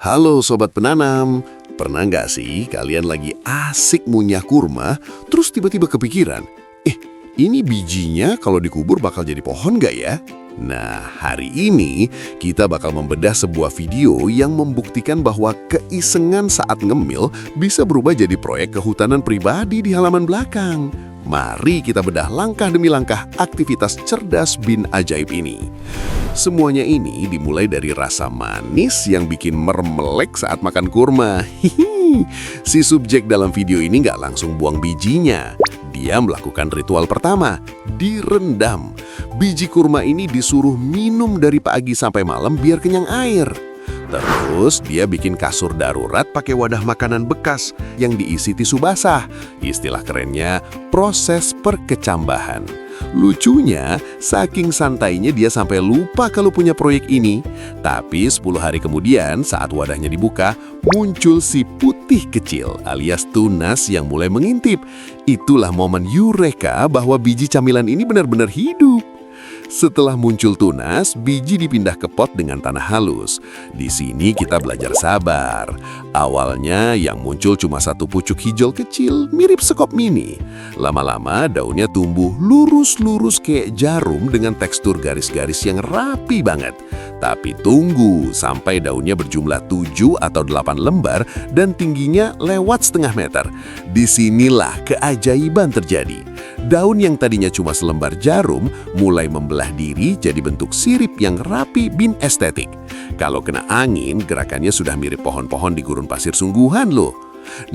Halo Sobat Penanam, pernah nggak sih kalian lagi asik ngunyah kurma, terus tiba-tiba kepikiran, ini bijinya kalau dikubur bakal jadi pohon nggak ya? Nah, hari ini kita bakal membedah sebuah video yang membuktikan bahwa keisengan saat ngemil bisa berubah jadi proyek kehutanan pribadi di halaman belakang. Mari kita bedah langkah demi langkah aktivitas cerdas bin ajaib ini. Semuanya ini dimulai dari rasa manis yang bikin mermelek saat makan kurma. Hihi. Si subjek dalam video ini nggak langsung buang bijinya. Dia melakukan ritual pertama, direndam. Biji kurma ini disuruh minum dari pagi sampai malam biar kenyang air. Terus dia bikin kasur darurat pakai wadah makanan bekas yang diisi tisu basah. Istilah kerennya proses perkecambahan. Lucunya, saking santainya dia sampai lupa kalau punya proyek ini. Tapi 10 hari kemudian saat wadahnya dibuka, muncul si putih kecil alias tunas yang mulai mengintip. Itulah momen eureka bahwa biji camilan ini benar-benar hidup. Setelah muncul tunas, biji dipindah ke pot dengan tanah halus. Di sini kita belajar sabar. Awalnya yang muncul cuma satu pucuk hijau kecil, mirip sekop mini. Lama-lama daunnya tumbuh lurus-lurus kayak jarum dengan tekstur garis-garis yang rapi banget. Tapi tunggu sampai daunnya berjumlah 7 atau 8 lembar dan tingginya lewat setengah meter. Disinilah keajaiban terjadi. Daun yang tadinya cuma selembar jarum mulai membelah diri jadi bentuk sirip yang rapi bin estetik. Kalau kena angin, gerakannya sudah mirip pohon-pohon di gurun pasir sungguhan loh.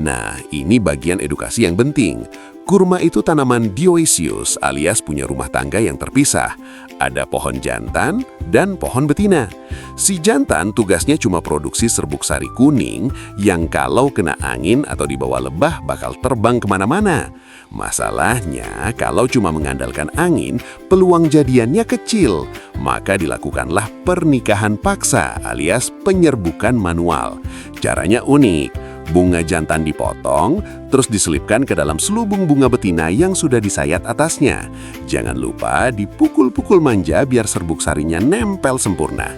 Nah, ini bagian edukasi yang penting. Kurma itu tanaman dioecious alias punya rumah tangga yang terpisah. Ada pohon jantan dan pohon betina. Si jantan tugasnya cuma produksi serbuk sari kuning yang kalau kena angin atau dibawa lebah bakal terbang kemana-mana. Masalahnya, kalau cuma mengandalkan angin, peluang jadiannya kecil. Maka dilakukanlah pernikahan paksa alias penyerbukan manual. Caranya unik. Bunga jantan dipotong, terus diselipkan ke dalam selubung bunga betina yang sudah disayat atasnya. Jangan lupa dipukul-pukul manja biar serbuk sarinya nempel sempurna.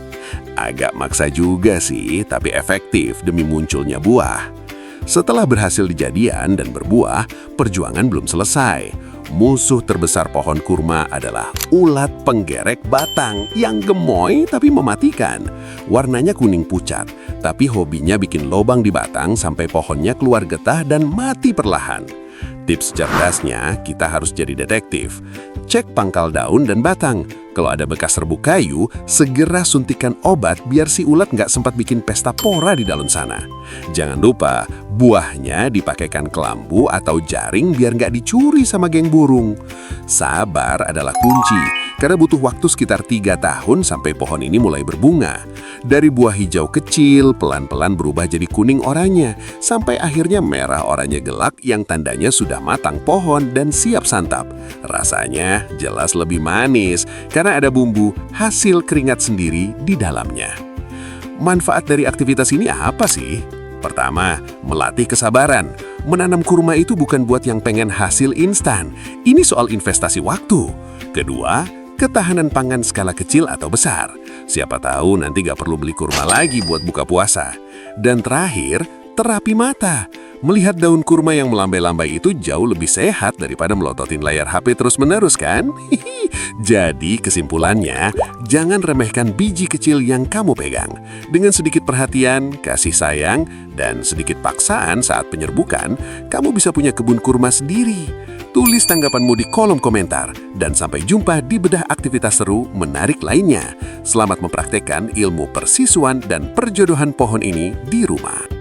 Agak maksa juga sih, tapi efektif demi munculnya buah. Setelah berhasil dijadian dan berbuah, perjuangan belum selesai. Musuh terbesar pohon kurma adalah ulat penggerek batang yang gemoy tapi mematikan. Warnanya kuning pucat, tapi hobinya bikin lobang di batang sampai pohonnya keluar getah dan mati perlahan. Tips cerdasnya, kita harus jadi detektif. Cek pangkal daun dan batang. Kalau ada bekas serbuk kayu, segera suntikan obat biar si ulat nggak sempat bikin pesta pora di dalam sana. Jangan lupa, buahnya dipakaikan kelambu atau jaring biar nggak dicuri sama geng burung. Sabar adalah kunci, karena butuh waktu sekitar 3 tahun sampai pohon ini mulai berbunga. Dari buah hijau kecil, pelan-pelan berubah jadi kuning oranye, sampai akhirnya merah oranye gelap yang tandanya sudah matang pohon dan siap santap. Rasanya jelas lebih manis, karena ada bumbu hasil keringat sendiri di dalamnya. Manfaat dari aktivitas ini apa sih? Pertama, melatih kesabaran. Menanam kurma itu bukan buat yang pengen hasil instan. Ini soal investasi waktu. Kedua, ketahanan pangan skala kecil atau besar. Siapa tahu nanti gak perlu beli kurma lagi buat buka puasa. Dan terakhir, terapi mata. Melihat daun kurma yang melambai-lambai itu jauh lebih sehat daripada melototin layar HP terus-menerus kan? Jadi kesimpulannya, jangan remehkan biji kecil yang kamu pegang. Dengan sedikit perhatian, kasih sayang, dan sedikit paksaan saat penyerbukan, kamu bisa punya kebun kurma sendiri. Tulis tanggapanmu di kolom komentar, dan sampai jumpa di bedah aktivitas seru menarik lainnya. Selamat mempraktekkan ilmu persisuan dan perjodohan pohon ini di rumah.